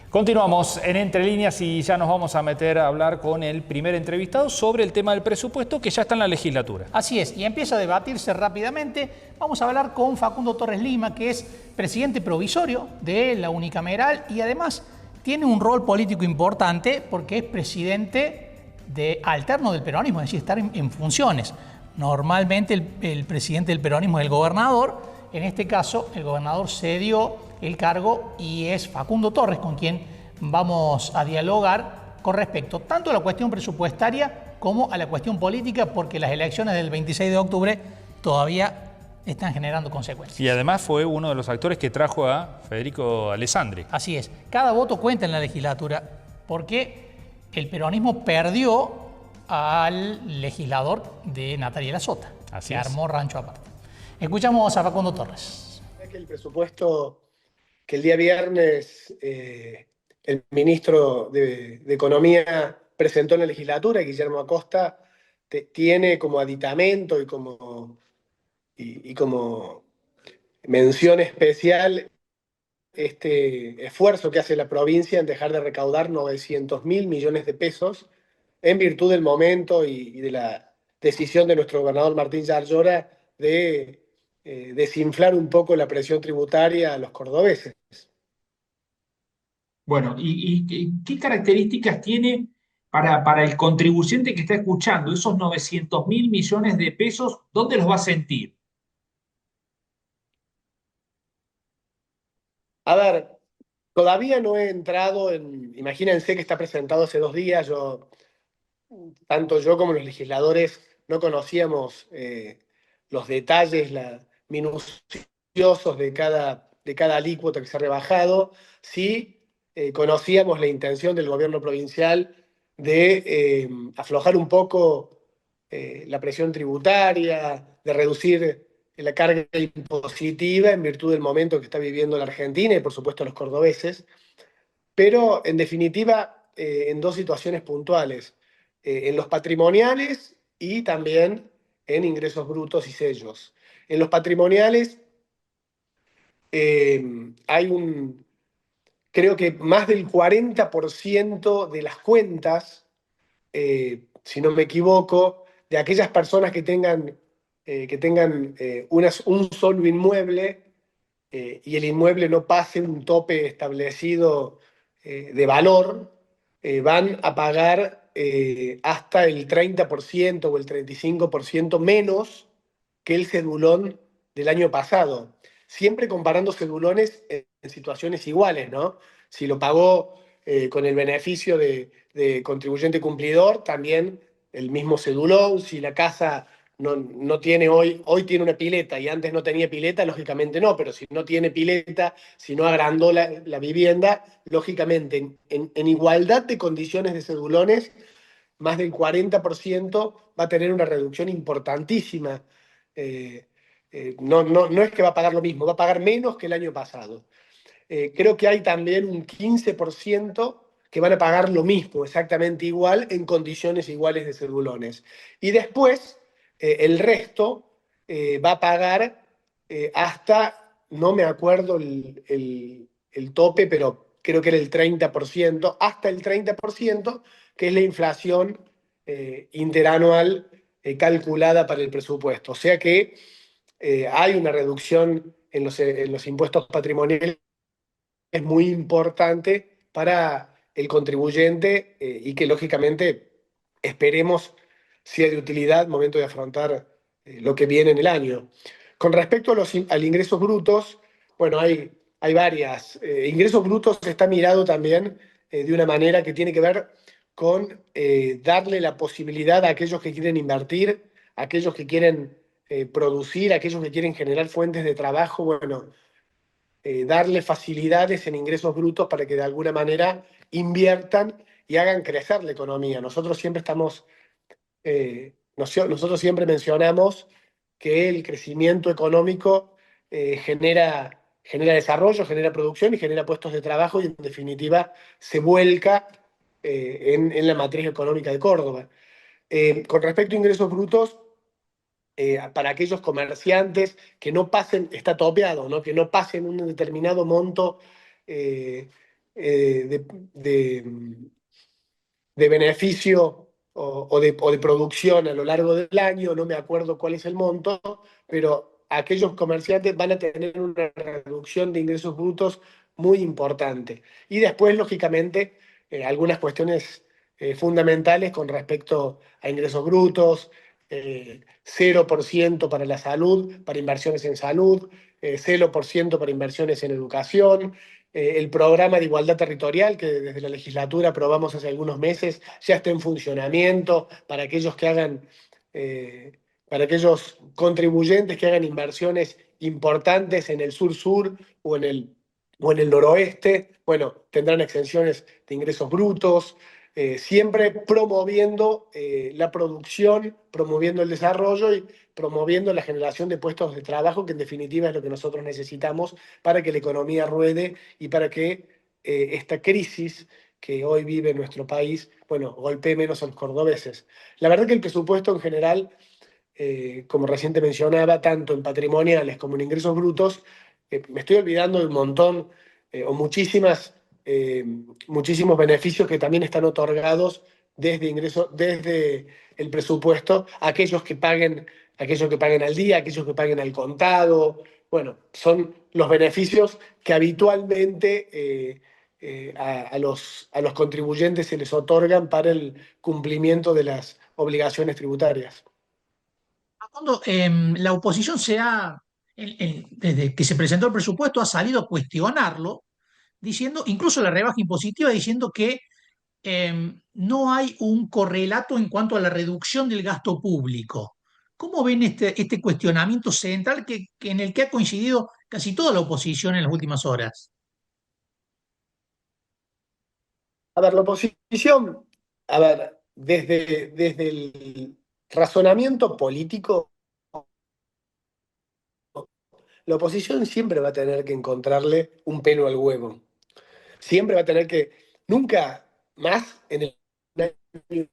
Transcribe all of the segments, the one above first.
Continuamos en Entre Líneas y ya nos vamos a meter a hablar con el primer entrevistado sobre el tema del presupuesto que ya está en la legislatura. Así es, y empieza a debatirse rápidamente. Vamos a hablar con Facundo Torres Lima, que es presidente provisorio de la unicameral y además tiene un rol político importante porque es presidente alterno del peronismo, es decir, estar en funciones. Normalmente el presidente del peronismo es el gobernador. En este caso, el gobernador cedió el cargo y es Facundo Torres con quien vamos a dialogar con respecto tanto a la cuestión presupuestaria como a la cuestión política, porque las elecciones del 26 de octubre todavía están generando consecuencias. Y además fue uno de los actores que trajo a Federico Alessandri. Así es, cada voto cuenta en la legislatura porque el peronismo perdió al legislador de Natalia Lassota, que armó rancho aparte. Escuchamos a Facundo Torres. Que el presupuesto que el día viernes el ministro de Economía presentó en la legislatura, Guillermo Acosta, tiene como aditamento y como mención especial este esfuerzo que hace la provincia en dejar de recaudar 900.000 millones de pesos en virtud del momento y de la decisión de nuestro gobernador Martín Yarlora de desinflar un poco la presión tributaria a los cordobeses. Bueno, ¿y qué características tiene para el contribuyente que está escuchando esos 900.000 millones de pesos? ¿Dónde los va a sentir? A ver, todavía no he entrado imagínense que está presentado hace 2 días, tanto yo como los legisladores no conocíamos los detalles minuciosos de cada alícuota que se ha rebajado. Sí conocíamos la intención del gobierno provincial de aflojar un poco la presión tributaria, de reducir la carga impositiva en virtud del momento que está viviendo la Argentina y por supuesto los cordobeses, pero en definitiva en dos situaciones puntuales, en los patrimoniales y también en ingresos brutos y sellos. En los patrimoniales creo que más del 40% de las cuentas, si no me equivoco, de aquellas personas que tengan un solo inmueble y el inmueble no pase un tope establecido de valor, van a pagar hasta el 30% o el 35% menos que el cedulón del año pasado. Siempre comparando cedulones en situaciones iguales, ¿no? Si lo pagó con el beneficio de contribuyente cumplidor, también el mismo cedulón. Si la casa no tiene hoy tiene una pileta y antes no tenía pileta, lógicamente no, pero si no tiene pileta, si no agrandó la vivienda, lógicamente en igualdad de condiciones de cedulones, más del 40% va a tener una reducción importantísima. No es que va a pagar lo mismo, va a pagar menos que el año pasado. Creo que hay también un 15% que van a pagar lo mismo, exactamente igual, en condiciones iguales de cedulones. Y después, el resto va a pagar hasta, no me acuerdo el tope, pero creo que era el 30%, hasta el 30%, que es la inflación interanual calculada para el presupuesto. O sea que hay una reducción en los impuestos patrimoniales muy importante para el contribuyente y que lógicamente esperemos sea de utilidad al momento de afrontar lo que viene en el año. Con respecto al ingresos brutos, bueno, hay varias. Ingresos brutos está mirado también de una manera que tiene que ver con darle la posibilidad a aquellos que quieren invertir, a aquellos que quieren producir, a aquellos que quieren generar fuentes de trabajo, bueno, darle facilidades en ingresos brutos para que de alguna manera inviertan y hagan crecer la economía. Nosotros siempre mencionamos que el crecimiento económico genera desarrollo, genera producción y genera puestos de trabajo y en definitiva se vuelca en la matriz económica de Córdoba. Con respecto a ingresos brutos, para aquellos comerciantes que no pasen, está topeado, ¿no? Que no pasen un determinado monto de beneficio o de producción a lo largo del año, no me acuerdo cuál es el monto, pero aquellos comerciantes van a tener una reducción de ingresos brutos muy importante. Y después, lógicamente, algunas cuestiones fundamentales con respecto a ingresos brutos, 0% para la salud, para inversiones en salud, 0% para inversiones en educación, el programa de igualdad territorial que desde la legislatura aprobamos hace algunos meses ya está en funcionamiento para aquellos que hagan, para aquellos contribuyentes que hagan inversiones importantes en el sur-sur o en el noroeste. Bueno, tendrán exenciones de ingresos brutos, siempre promoviendo la producción, promoviendo el desarrollo y promoviendo la generación de puestos de trabajo, que en definitiva es lo que nosotros necesitamos para que la economía ruede y para que esta crisis que hoy vive nuestro país, bueno, golpee menos a los cordobeses. La verdad que el presupuesto en general, como reciente mencionaba, tanto en patrimoniales como en ingresos brutos, me estoy olvidando de un montón o muchísimos beneficios que también están otorgados desde el presupuesto a aquellos que paguen al día, aquellos que paguen al contado. Bueno, son los beneficios que habitualmente a los contribuyentes se les otorgan para el cumplimiento de las obligaciones tributarias. Facundo, la oposición desde que se presentó el presupuesto, ha salido a cuestionarlo, diciendo, incluso la rebaja impositiva, diciendo que no hay un correlato en cuanto a la reducción del gasto público. ¿Cómo ven este cuestionamiento central en el que ha coincidido casi toda la oposición en las últimas horas? A ver, la oposición, a ver, desde el razonamiento político, la oposición siempre va a tener que encontrarle un pelo al huevo. Siempre va a tener que, nunca más en el año y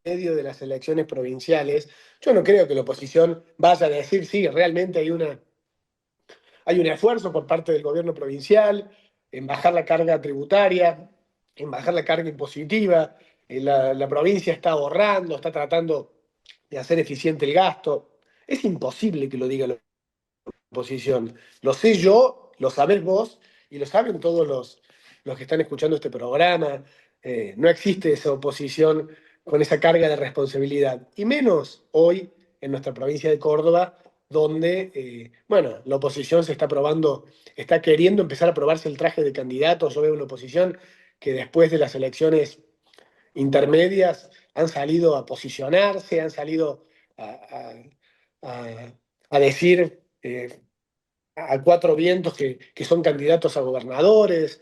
medio de las elecciones provinciales, yo no creo que la oposición vaya a decir, sí, realmente hay un esfuerzo por parte del gobierno provincial en bajar la carga tributaria, en bajar la carga impositiva. La provincia está ahorrando, está tratando de hacer eficiente el gasto. Es imposible que lo diga la oposición. Lo sé yo, lo sabés vos y lo saben todos los que están escuchando este programa. No existe esa oposición con esa carga de responsabilidad. Y menos hoy en nuestra provincia de Córdoba, donde, bueno, la oposición se está probando, está queriendo empezar a probarse el traje de candidatos. Yo veo una oposición que después de las elecciones intermedias han salido a posicionarse, han salido a decir a cuatro vientos que son candidatos a gobernadores,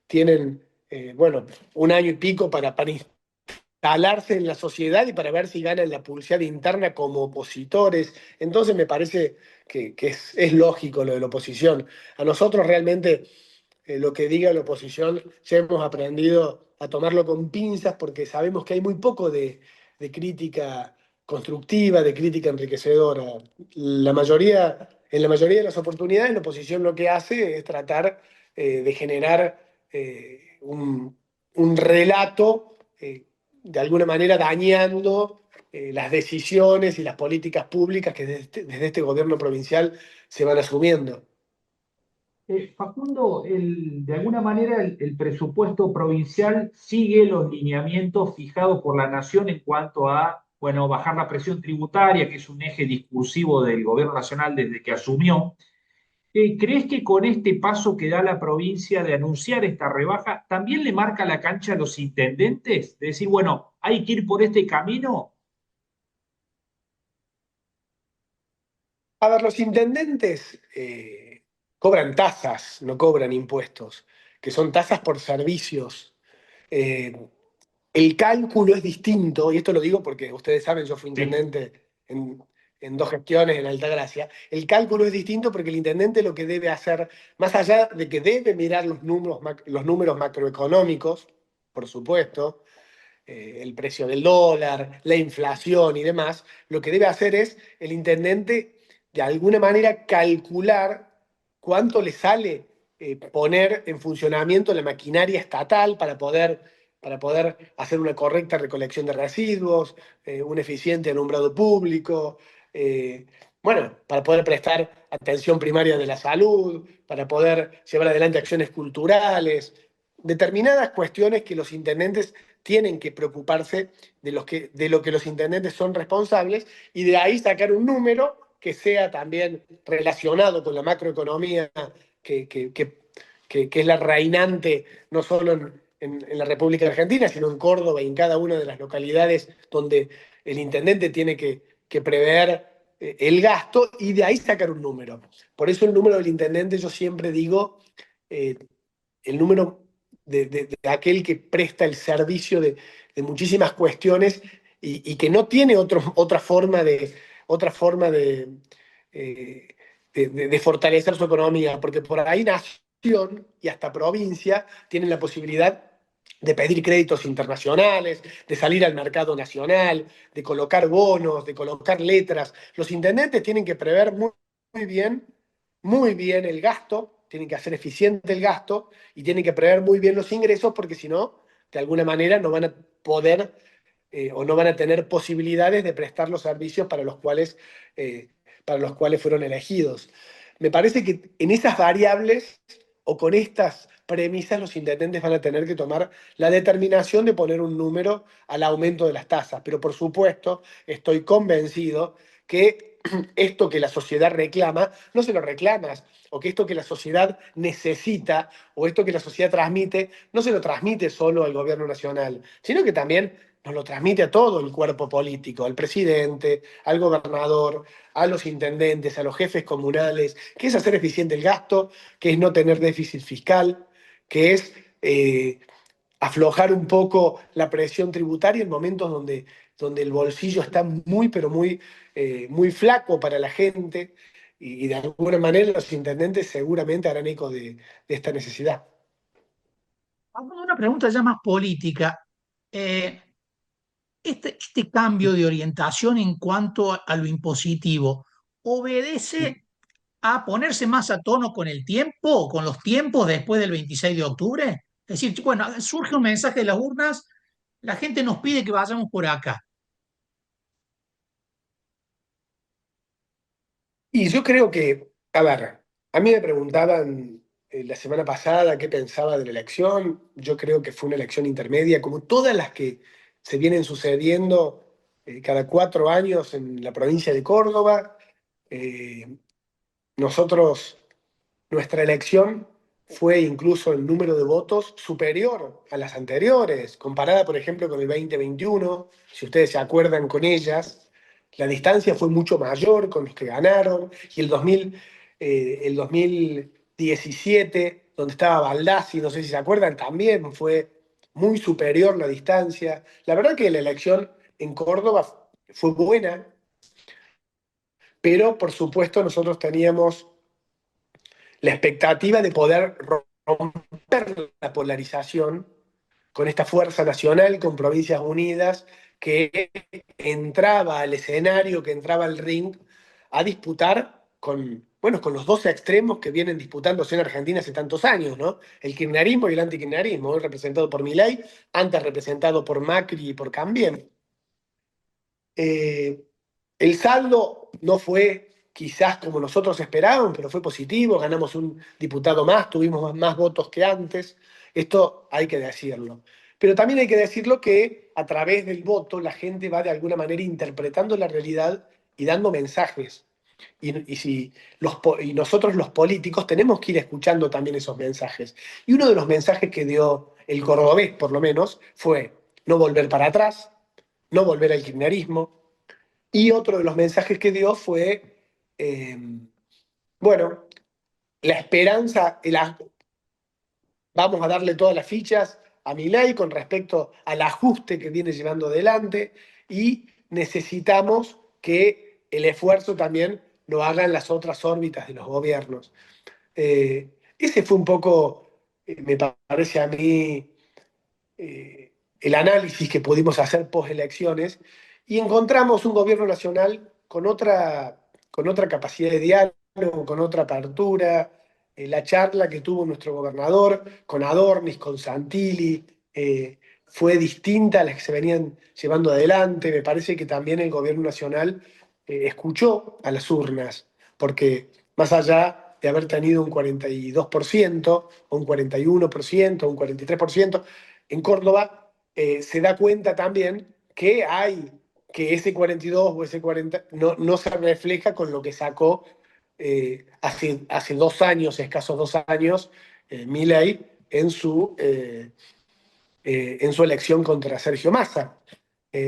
tienen, bueno, un año y pico para instalarse en la sociedad y para ver si ganan la publicidad interna como opositores. Entonces me parece que es lógico lo de la oposición. A nosotros realmente lo que diga la oposición ya hemos aprendido a tomarlo con pinzas porque sabemos que hay muy poco de crítica constructiva, de crítica enriquecedora. En la mayoría de las oportunidades la oposición lo que hace es tratar de generar un relato de alguna manera dañando las decisiones y las políticas públicas que desde este gobierno provincial se van asumiendo. Facundo, de alguna manera el presupuesto provincial sigue los lineamientos fijados por la Nación en cuanto a, bueno, bajar la presión tributaria, que es un eje discursivo del gobierno nacional desde que asumió. ¿Crees que con este paso que da la provincia de anunciar esta rebaja, también le marca la cancha a los intendentes? De decir, bueno, hay que ir por este camino. A ver, los intendentes cobran tasas, no cobran impuestos, que son tasas por servicios. Eh, el cálculo es distinto, y esto lo digo porque ustedes saben, yo fui Sí. intendente en dos gestiones en Altagracia. El cálculo es distinto porque el intendente lo que debe hacer, más allá de que debe mirar los números macroeconómicos, por supuesto, el precio del dólar, la inflación y demás, lo que debe hacer es el intendente de alguna manera calcular cuánto le sale poner en funcionamiento la maquinaria estatal para poder hacer una correcta recolección de residuos, un eficiente alumbrado público, bueno, para poder prestar atención primaria de la salud, para poder llevar adelante acciones culturales, determinadas cuestiones que los intendentes tienen que preocuparse de lo que los intendentes son responsables y de ahí sacar un número que sea también relacionado con la macroeconomía que, que, que, que es la reinante no solo en la República Argentina, sino en Córdoba y en cada una de las localidades donde el intendente tiene que prever el gasto y de ahí sacar un número. Por eso el número del intendente yo siempre digo eh, el número de aquel que presta el servicio de muchísimas cuestiones y que no tiene otra forma eh, de fortalecer su economía, porque por ahí nación y hasta provincia tienen la posibilidad de pedir créditos internacionales, de salir al mercado nacional, de colocar bonos, de colocar letras. Los intendentes tienen que prever muy bien el gasto, tienen que hacer eficiente el gasto y tienen que prever muy bien los ingresos porque si no, de alguna manera no van a poder o no van a tener posibilidades de prestar los servicios para los cuales fueron elegidos. Me parece que en esas variables o con estas premisas los intendentes van a tener que tomar la determinación de poner un número al aumento de las tasas. Pero por supuesto, estoy convencido que esto que la sociedad reclama, no se lo reclamas, o que esto que la sociedad necesita, o esto que la sociedad transmite, no se lo transmite solo al gobierno nacional, sino que también nos lo transmite a todo el cuerpo político, al presidente, al gobernador, a los intendentes, a los jefes comunales, que es hacer eficiente el gasto, que es no tener déficit fiscal, que es aflojar un poco la presión tributaria en momentos donde el bolsillo está muy, pero muy flaco para la gente y de alguna manera los intendentes seguramente harán eco de esta necesidad. Hago una pregunta ya más política. Eh, este cambio de orientación en cuanto a lo impositivo, ¿obedece a ponerse más a tono con el tiempo, con los tiempos después del 26 de octubre? Es decir, bueno, surge un mensaje de las urnas, la gente nos pide que vayamos por acá. Y yo creo que, a ver, a mí me preguntaban la semana pasada qué pensaba de la elección. Yo creo que fue una elección intermedia, como todas las que se vienen sucediendo cada 4 años en la provincia de Córdoba. Eh, nosotros, nuestra elección fue incluso el número de votos superior a las anteriores, comparada, por ejemplo, con el 2021, si ustedes se acuerdan con ellas, la distancia fue mucho mayor con los que ganaron, y el 2017, donde estaba Baldassi, no sé si se acuerdan, también fue muy superior la distancia. La verdad que la elección en Córdoba fue buena, pero por supuesto nosotros teníamos la expectativa de poder romper la polarización con esta fuerza nacional, con Provincias Unidas, que entraba al escenario, que entraba al ring a disputar bueno, con los dos extremos que vienen disputándose en Argentina hace tantos años, ¿no? El kirchnerismo y el antikirchnerismo, hoy representado por Milei, antes representado por Macri y por Cambien. Eh, el saldo no fue quizás como nosotros esperábamos, pero fue positivo, ganamos un diputado más, tuvimos más votos que antes, esto hay que decirlo. Pero también hay que decirlo que a través del voto la gente va de alguna manera interpretando la realidad y dando mensajes. Y nosotros los políticos tenemos que ir escuchando también esos mensajes. Y uno de los mensajes que dio el cordobés, por lo menos, fue no volver para atrás, no volver al kirchnerismo. Y otro de los mensajes que dio fue, eh, bueno, la esperanza, vamos a darle todas las fichas a Milei con respecto al ajuste que viene llevando adelante y necesitamos que el esfuerzo también lo hagan las otras órbitas de los gobiernos. Ese fue un poco, me parece a mí, el análisis que pudimos hacer post elecciones y encontramos un gobierno nacional con otra capacidad de diálogo, con otra apertura, la charla que tuvo nuestro gobernador con Adornis, con Santilli, fue distinta a las que se venían llevando adelante. Me parece que también el gobierno nacional escuchó a las urnas, porque más allá de haber tenido un 42%, o un 41%, o un 43%, en Córdoba se da cuenta también que ese 42 o ese 40 no se refleja con lo que sacó hace 2 años, escasos 2 años, Milei en su elección contra Sergio Massa.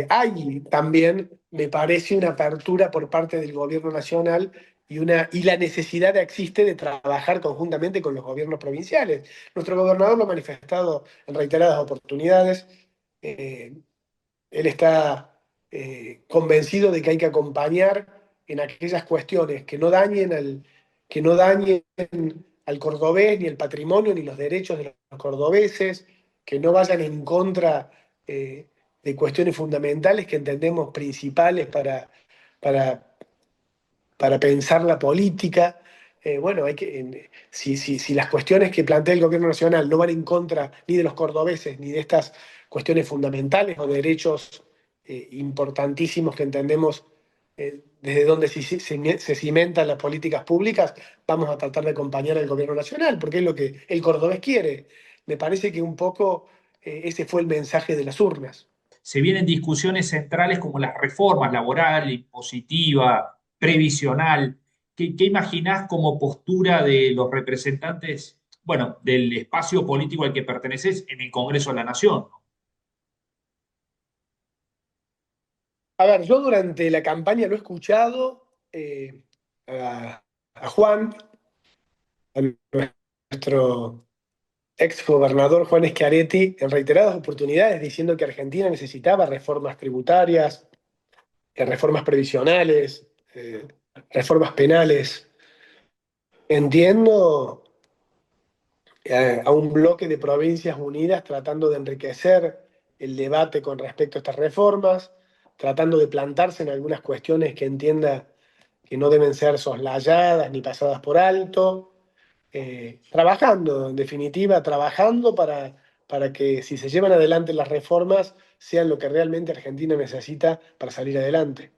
Hay también, me parece, una apertura por parte del gobierno nacional y la necesidad existe de trabajar conjuntamente con los gobiernos provinciales. Nuestro gobernador lo ha manifestado en reiteradas oportunidades. Eh, Él está convencido de que hay que acompañar en aquellas cuestiones que no dañen al cordobés, ni el patrimonio, ni los derechos de los cordobeses, que no vayan en contra de cuestiones fundamentales que entendemos principales para, para pensar la política. Bueno, si las cuestiones que plantea el gobierno nacional no van en contra ni de los cordobeses, ni de estas cuestiones fundamentales o derechos importantísimos que entendemos desde donde se cimentan las políticas públicas, vamos a tratar de acompañar al gobierno nacional, porque es lo que el cordobés quiere. Me parece que un poco ese fue el mensaje de las urnas. Se vienen discusiones centrales como las reformas laboral, impositiva, previsional. ¿Qué imaginás como postura de los representantes, bueno, del espacio político al que perteneces en el Congreso de la Nación? A ver, yo durante la campaña lo he escuchado a Juan, a nuestro ex gobernador Juan Schiaretti, en reiteradas oportunidades diciendo que Argentina necesitaba reformas tributarias, reformas previsionales, reformas penales. Entiendo a un bloque de provincias unidas tratando de enriquecer el debate con respecto a estas reformas, tratando de plantarse en algunas cuestiones que entienda que no deben ser soslayadas ni pasadas por alto, trabajando, en definitiva, trabajando para que si se llevan adelante las reformas sean lo que realmente Argentina necesita para salir adelante.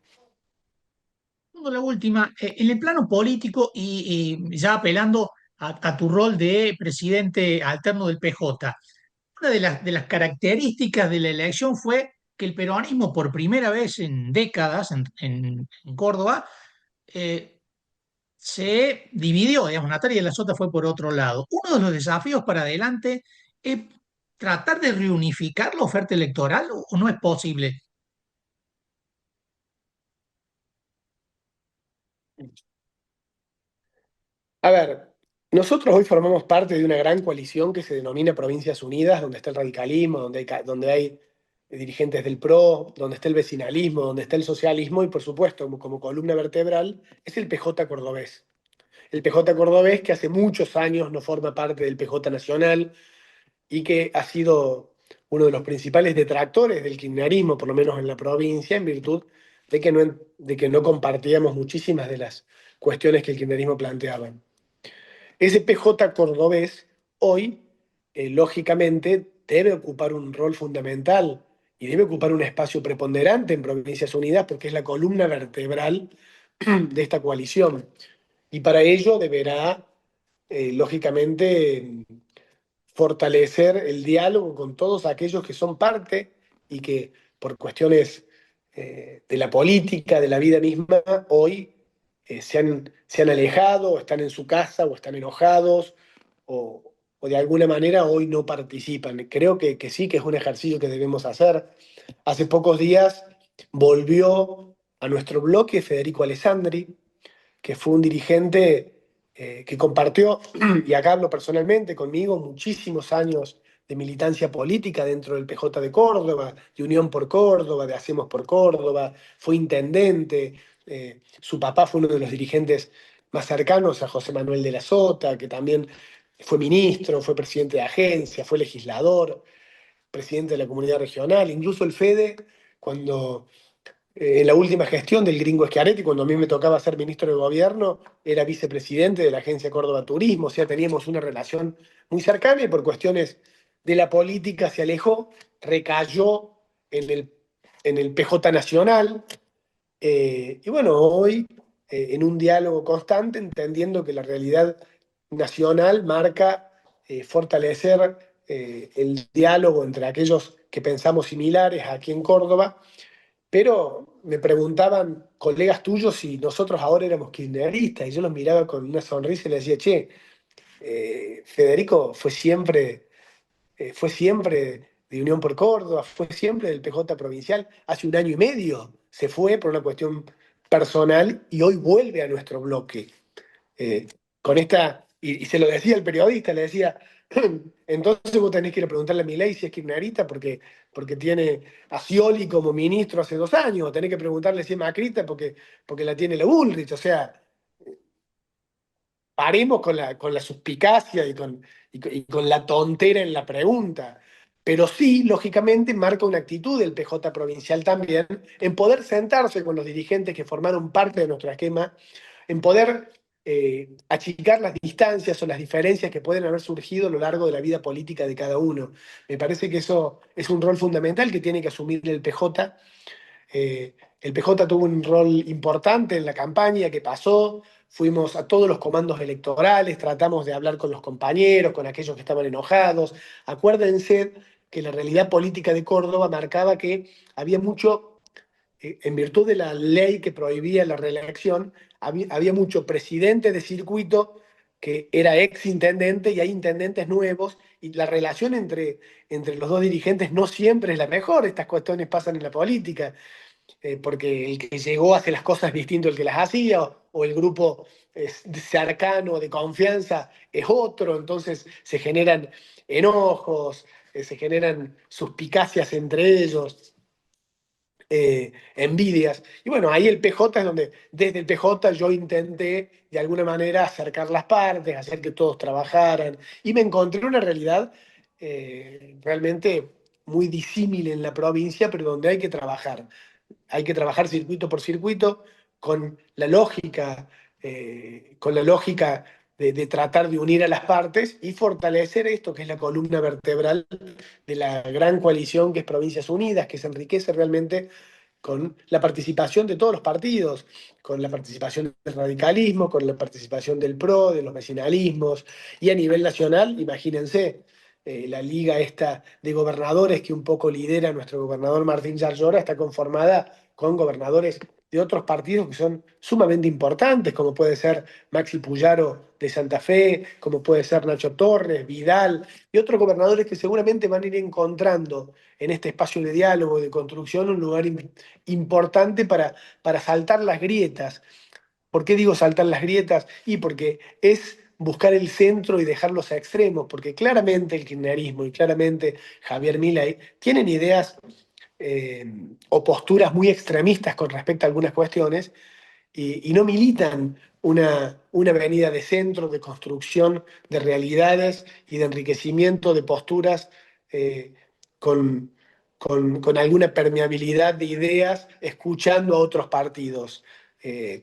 La última, en el plano político y ya apelando a tu rol de presidente alterno del PJ, una de las características de la elección fue que el peronismo por primera vez en décadas en Córdoba eh, se dividió, digamos, Natalia de la Sota fue por otro lado. Uno de los desafíos para adelante es tratar de reunificar la oferta electoral o no es posible. A ver, nosotros hoy formamos parte de una gran coalición que se denomina Provincias Unidas, donde está el radicalismo, donde hay dirigentes del PRO, donde está el vecinalismo, donde está el socialismo y por supuesto como columna vertebral es el PJ cordobés. El PJ cordobés que hace muchos años no forma parte del PJ nacional y que ha sido uno de los principales detractores del kirchnerismo, por lo menos en la provincia, en virtud de que no compartíamos muchísimas de las cuestiones que el kirchnerismo planteaba. Ese PJ cordobés hoy, lógicamente, debe ocupar un rol fundamental y debe ocupar un espacio preponderante en Provincias Unidas porque es la columna vertebral de esta coalición. Y para ello deberá, lógicamente, fortalecer el diálogo con todos aquellos que son parte y que por cuestiones de la política, de la vida misma, hoy se han alejado, o están en su casa, o están enojados, o de alguna manera hoy no participan. Creo que sí, que es un ejercicio que debemos hacer. Hace pocos días volvió a nuestro bloque Federico Alessandri, que fue un dirigente que compartió, y acá hablo personalmente conmigo, muchísimos años de militancia política dentro del PJ de Córdoba, de Unión por Córdoba, de Hacemos por Córdoba, fue intendente, su papá fue uno de los dirigentes más cercanos a José Manuel de la Sota, que también fue ministro, fue presidente de agencia, fue legislador, presidente de la comunidad regional, incluso el FEDE, cuando En la última gestión del gringo Schiaretti, cuando a mí me tocaba ser ministro de gobierno, era vicepresidente de la Agencia Córdoba Turismo, o sea, teníamos una relación muy cercana y por cuestiones de la política se alejó, recayó en el PJ Nacional. Y bueno, hoy en un diálogo constante, entendiendo que la realidad nacional marca fortalecer el diálogo entre aquellos que pensamos similares aquí en Córdoba, pero me preguntaban colegas tuyos si nosotros ahora éramos kirchneristas y yo los miraba con una sonrisa y les decía, che, Federico fue siempre de Unión por Córdoba, fue siempre del PJ provincial, hace un año y medio se fue por una cuestión personal y hoy vuelve a nuestro bloque. Eh, con esta, y se lo decía el periodista, le decía, entonces vos tenés que ir a preguntarle a Milei si es kirchnerista porque tiene a Scioli como ministro hace 2 años, o tenés que preguntarle si es macrista porque la tiene la Bullrich, o sea, paremos con la suspicacia y con la tontera en la pregunta. Pero sí, lógicamente, marca una actitud del PJ provincial también en poder sentarse con los dirigentes que formaron parte de nuestro esquema, en poder achicar las distancias o las diferencias que pueden haber surgido a lo largo de la vida política de cada uno. Me parece que eso es un rol fundamental que tiene que asumir el PJ. El PJ tuvo un rol importante en la campaña que pasó, fuimos a todos los comandos electorales, tratamos de hablar con los compañeros, con aquellos que estaban enojados. Acuérdense que la realidad política de Córdoba marcaba que había mucho, en virtud de la ley que prohibía la reelección, había mucho presidente de circuito que era ex intendente y hay intendentes nuevos y la relación entre los dos dirigentes no siempre es la mejor. Estas cuestiones pasan en la política porque el que llegó hace las cosas distinto al que las hacía, o el grupo cercano de confianza es otro, entonces se generan enojos, se generan suspicacias entre ellos, envidias. Y bueno, ahí el PJ es donde, desde el PJ yo intenté de alguna manera acercar las partes, hacer que todos trabajaran, y me encontré una realidad realmente muy disímil en la provincia, pero donde hay que trabajar circuito por circuito con la lógica de tratar de unir a las partes y fortalecer esto que es la columna vertebral de la gran coalición que es Provincias Unidas, que se enriquece realmente con la participación de todos los partidos, con la participación del radicalismo, con la participación del PRO, de los vecinalismos, y a nivel nacional, imagínense, la liga esta de gobernadores que un poco lidera nuestro gobernador Martín Yarlora está conformada con gobernadores de otros partidos que son sumamente importantes, como puede ser Maxi Puyaro de Santa Fe, como puede ser Nacho Torres, Vidal, y otros gobernadores que seguramente van a ir encontrando en este espacio de diálogo, de construcción, un lugar importante para saltar las grietas. ¿Por qué digo saltar las grietas? Y porque es buscar el centro y dejar los extremos, porque claramente el kirchnerismo y claramente Javier Milei tienen ideas eh, o posturas muy extremistas con respecto a algunas cuestiones y no militan una avenida de centro, de construcción de realidades y de enriquecimiento de posturas eh, con, con alguna permeabilidad de ideas, escuchando a otros partidos.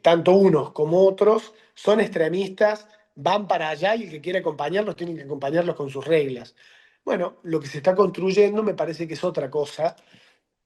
Tanto unos como otros son extremistas, van para allá y el que quiere acompañarlos tiene que acompañarlos con sus reglas. Bueno, lo que se está construyendo me parece que es otra cosa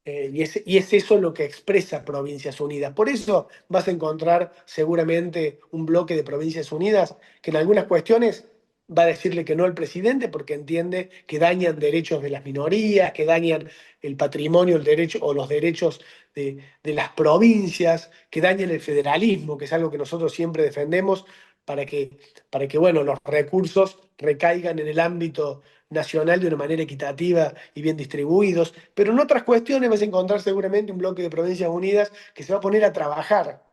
y es eso lo que expresa Provincias Unidas. Por eso vas a encontrar seguramente un bloque de Provincias Unidas que en algunas cuestiones va a decirle que no al presidente porque entiende que dañan derechos de las minorías, que dañan el patrimonio, el derecho o los derechos de las provincias, que dañan el federalismo, que es algo que nosotros siempre defendemos para que bueno, los recursos recaigan en el ámbito nacional de una manera equitativa y bien distribuidos, pero en otras cuestiones vas a encontrar seguramente un bloque de Provincias Unidas que se va a poner a trabajar,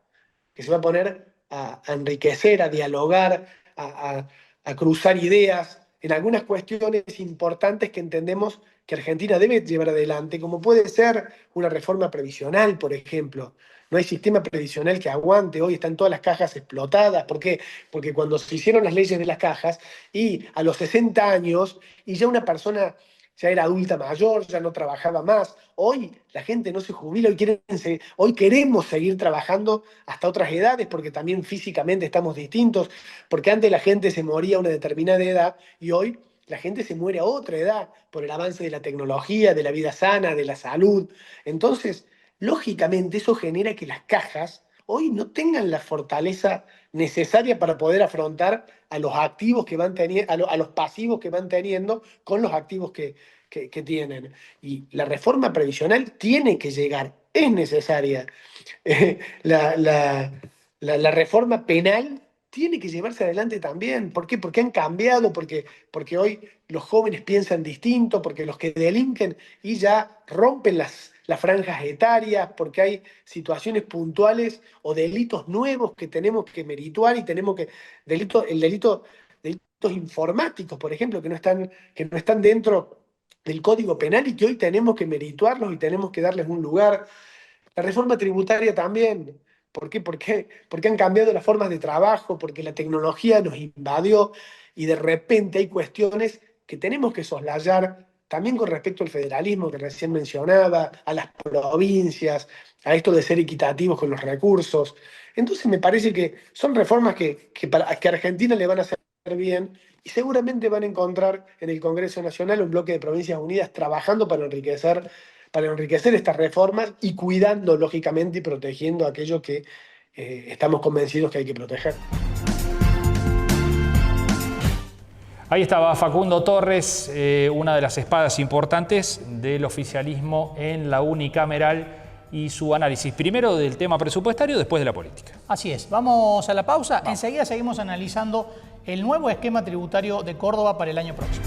que se va a poner a enriquecer, a dialogar, a cruzar ideas en algunas cuestiones importantes que entendemos que Argentina debe llevar adelante, como puede ser una reforma previsional, por ejemplo. No hay sistema previsional que aguante, hoy están todas las cajas explotadas. ¿Por qué? Porque cuando se hicieron las leyes de las cajas y a los 60 años y ya una persona ya era adulta mayor, ya no trabajaba más. Hoy la gente no se jubila, hoy queremos seguir trabajando hasta otras edades porque también físicamente estamos distintos, porque antes la gente se moría a una determinada edad y hoy la gente se muere a otra edad por el avance de la tecnología, de la vida sana, de la salud. Entonces, lógicamente eso genera que las cajas hoy no tengan la fortaleza necesaria para poder afrontar a los activos que van teniendo, a los pasivos que van teniendo con los activos que tienen. Y la reforma previsional tiene que llegar, es necesaria. La, la- la reforma penal tiene que llevarse adelante también. ¿Por qué? Porque han cambiado, porque hoy los jóvenes piensan distinto, porque los que delinquen y ya rompen las franjas etarias, porque hay situaciones puntuales o delitos nuevos que tenemos que merituar y tenemos que, delitos informáticos, por ejemplo, que no están dentro del Código Penal y que hoy tenemos que merituarlos y tenemos que darles un lugar. La reforma tributaria también. ¿Por qué? Porque han cambiado las formas de trabajo, porque la tecnología nos invadió y de repente hay cuestiones que tenemos que soslayar también con respecto al federalismo que recién mencionaba, a las provincias, a esto de ser equitativos con los recursos. Entonces me parece que son reformas que a Argentina le van a hacer bien y seguramente van a encontrar en el Congreso Nacional un bloque de Provincias Unidas trabajando para enriquecer estas reformas y cuidando, lógicamente, y protegiendo aquello que estamos convencidos que hay que proteger. Ahí estaba Facundo Torres, una de las espadas importantes del oficialismo en la unicameral y su análisis, primero del tema presupuestario, después de la política. Así es, vamos a la pausa. Enseguida seguimos analizando el nuevo esquema tributario de Córdoba para el año próximo.